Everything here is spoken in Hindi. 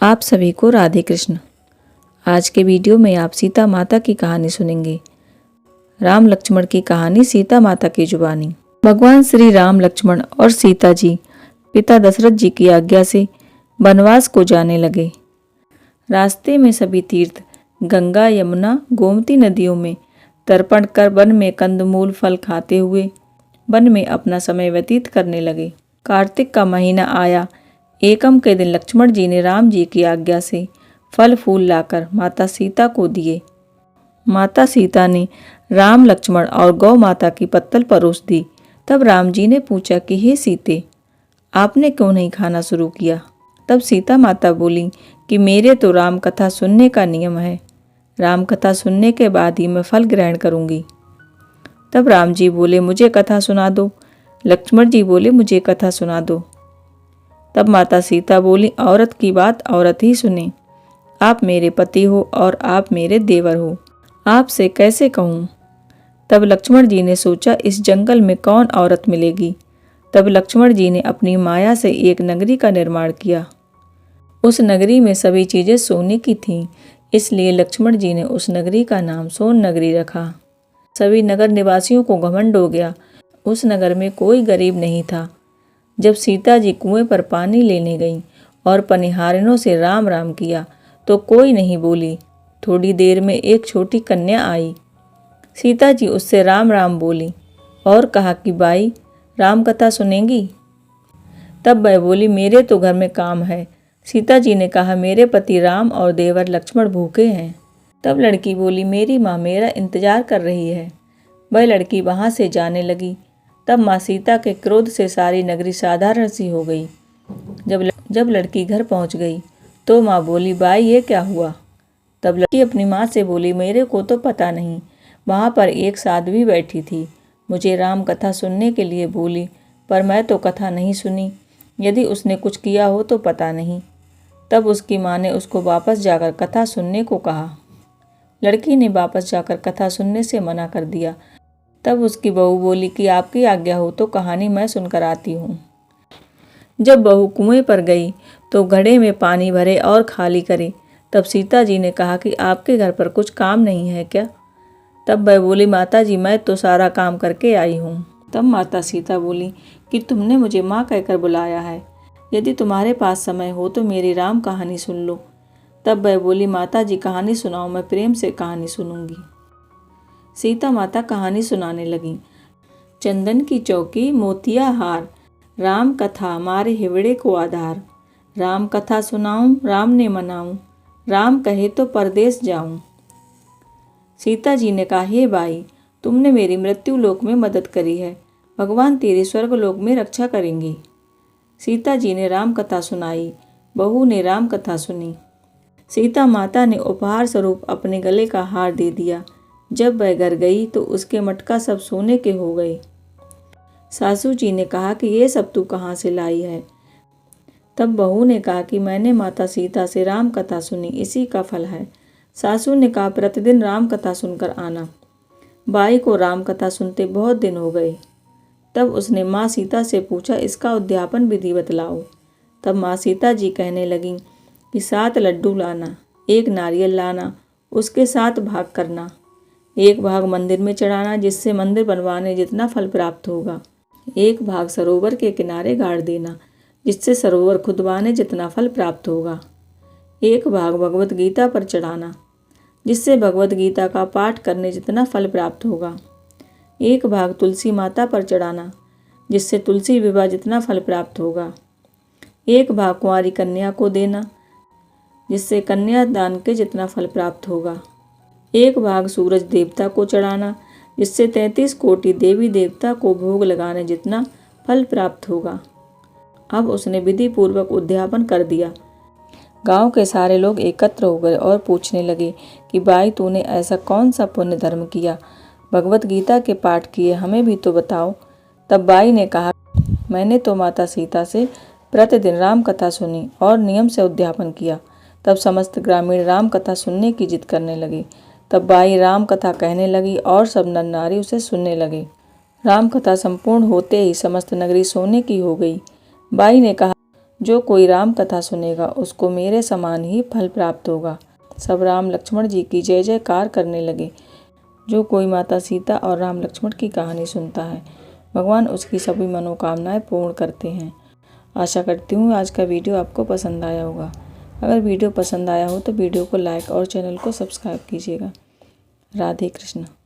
आप सभी को राधे कृष्ण। आज के वीडियो में आप सीता माता की कहानी सुनेंगे। राम लक्ष्मण की कहानी सीता माता की जुबानी। भगवान श्री राम लक्ष्मण और सीता जी पिता दशरथ जी की आज्ञा से वनवास को जाने लगे। रास्ते में सभी तीर्थ गंगा, यमुना, गोमती नदियों में तर्पण कर वन में कंदमूल फल खाते हुए वन में अपना समय व्यतीत करने लगे। कार्तिक का महीना आया। एकम के दिन लक्ष्मण जी ने राम जी की आज्ञा से फल फूल लाकर माता सीता को दिए। माता सीता ने राम, लक्ष्मण और गौ माता की पत्तल परोस दी। तब राम जी ने पूछा कि हे सीते, आपने क्यों नहीं खाना शुरू किया? तब सीता माता बोली कि मेरे तो राम कथा सुनने का नियम है। राम कथा सुनने के बाद ही मैं फल ग्रहण करूंगी। तब राम जी बोले, मुझे कथा सुना दो। लक्ष्मण जी बोले, मुझे कथा सुना दो। तब माता सीता बोली, औरत की बात औरत ही सुने। आप मेरे पति हो और आप मेरे देवर हो, आपसे कैसे कहूँ? तब लक्ष्मण जी ने सोचा, इस जंगल में कौन औरत मिलेगी? तब लक्ष्मण जी ने अपनी माया से एक नगरी का निर्माण किया। उस नगरी में सभी चीजें सोने की थीं, इसलिए लक्ष्मण जी ने उस नगरी का नाम सोन नगरी रखा। सभी नगर निवासियों को घमंड हो गया। उस नगर में कोई गरीब नहीं था। जब सीता जी कुएं पर पानी लेने गईं और पनिहारिनों से राम राम किया तो कोई नहीं बोली। थोड़ी देर में एक छोटी कन्या आई। सीता जी उससे राम राम बोली और कहा कि बाई, राम कथा सुनेंगी? तब वह बोली, मेरे तो घर में काम है। सीता जी ने कहा, मेरे पति राम और देवर लक्ष्मण भूखे हैं। तब लड़की बोली, मेरी माँ मेरा इंतजार कर रही है। वह लड़की वहां से जाने लगी। तब माँ सीता के क्रोध से सारी नगरी साधारण सी हो गई। जब लड़की घर पहुंच गई तो माँ बोली, बाई ये क्या हुआ? तब लड़की अपनी माँ से बोली, मेरे को तो पता नहीं, वहाँ पर एक साध्वी बैठी थी, मुझे राम कथा सुनने के लिए बोली, पर मैं तो कथा नहीं सुनी। यदि उसने कुछ किया हो तो पता नहीं। तब उसकी माँ ने उसको वापस जाकर कथा सुनने को कहा। लड़की ने वापस जाकर कथा सुनने से मना कर दिया। तब उसकी बहू बोली कि आपकी आज्ञा हो तो कहानी मैं सुनकर आती हूँ। जब बहू कुएं पर गई तो घड़े में पानी भरे और खाली करे। तब सीता जी ने कहा कि आपके घर पर कुछ काम नहीं है क्या? तब वह बोली, माता जी मैं तो सारा काम करके आई हूँ। तब माता सीता बोली कि तुमने मुझे माँ कहकर बुलाया है, यदि तुम्हारे पास समय हो तो मेरी राम कहानी सुन लो। तब वह बोली, माता जी कहानी सुनाओ, मैं प्रेम से कहानी सुनूंगी। सीता माता कहानी सुनाने लगी। चंदन की चौकी मोतिया हार, राम कथा मारे हिवड़े को आधार। राम कथा सुनाऊं, राम ने मनाऊं, राम कहे तो परदेश जाऊं। सीता जी ने कहा, हे भाई, तुमने मेरी मृत्यु लोक में मदद करी है, भगवान तेरी स्वर्ग लोक में रक्षा करेंगे। सीता जी ने राम कथा सुनाई। बहू ने राम कथा सुनी। सीता माता ने उपहार स्वरूप अपने गले का हार दे दिया। जब वह घर गई तो उसके मटका सब सोने के हो गए। सासू जी ने कहा कि ये सब तू कहाँ से लाई है? तब बहू ने कहा कि मैंने माता सीता से राम कथा सुनी, इसी का फल है। सासू ने कहा, प्रतिदिन राम कथा सुनकर आना। बाई को राम कथा सुनते बहुत दिन हो गए। तब उसने माँ सीता से पूछा, इसका उद्यापन विधि बतलाओ। तब माँ सीता जी कहने लगीं कि 7 लड्डू लाना, 1 नारियल लाना, उसके 7 भाग करना। 1 भाग मंदिर में चढ़ाना, जिससे मंदिर बनवाने जितना फल प्राप्त होगा। 1 भाग सरोवर के किनारे गाड़ देना, जिससे सरोवर खुदवाने जितना फल प्राप्त होगा। 1 भाग भगवत गीता पर चढ़ाना, जिससे भगवत गीता का पाठ करने जितना फल प्राप्त होगा। 1 भाग तुलसी माता पर चढ़ाना, जिससे तुलसी विवाह जितना फल प्राप्त होगा। 1 भाग कुंवारी कन्या को देना, जिससे कन्या दान के जितना फल प्राप्त होगा। 1 भाग सूरज देवता को चढ़ाना, जिससे 33 कोटि देवी देवता को भोग लगाने जितना फल प्राप्त होगा। अब उसने विधि पूर्वक उद्यापन कर दिया। गांव के सारे लोग एकत्र हो गए और पूछने लगे कि बाई, तूने ऐसा कौन सा पुण्य धर्म किया, भगवत गीता के पाठ किए, हमें भी तो बताओ। तब बाई ने कहा, मैंने तो माता सीता से प्रतिदिन राम कथा सुनी और नियम से उद्यापन किया। तब समस्त ग्रामीण राम कथा सुनने की जिद करने लगे। तब बाई राम कथा कहने लगी और सब नर नारी उसे सुनने लगे। राम कथा संपूर्ण होते ही समस्त नगरी सोने की हो गई। बाई ने कहा, जो कोई राम कथा सुनेगा उसको मेरे समान ही फल प्राप्त होगा। सब राम लक्ष्मण जी की जय जयकार करने लगे। जो कोई माता सीता और राम लक्ष्मण की कहानी सुनता है, भगवान उसकी सभी मनोकामनाएं पूर्ण करते हैं। आशा करती हूँ आज का वीडियो आपको पसंद आया होगा। अगर वीडियो पसंद आया हो तो वीडियो को लाइक और चैनल को सब्सक्राइब कीजिएगा। राधे कृष्ण।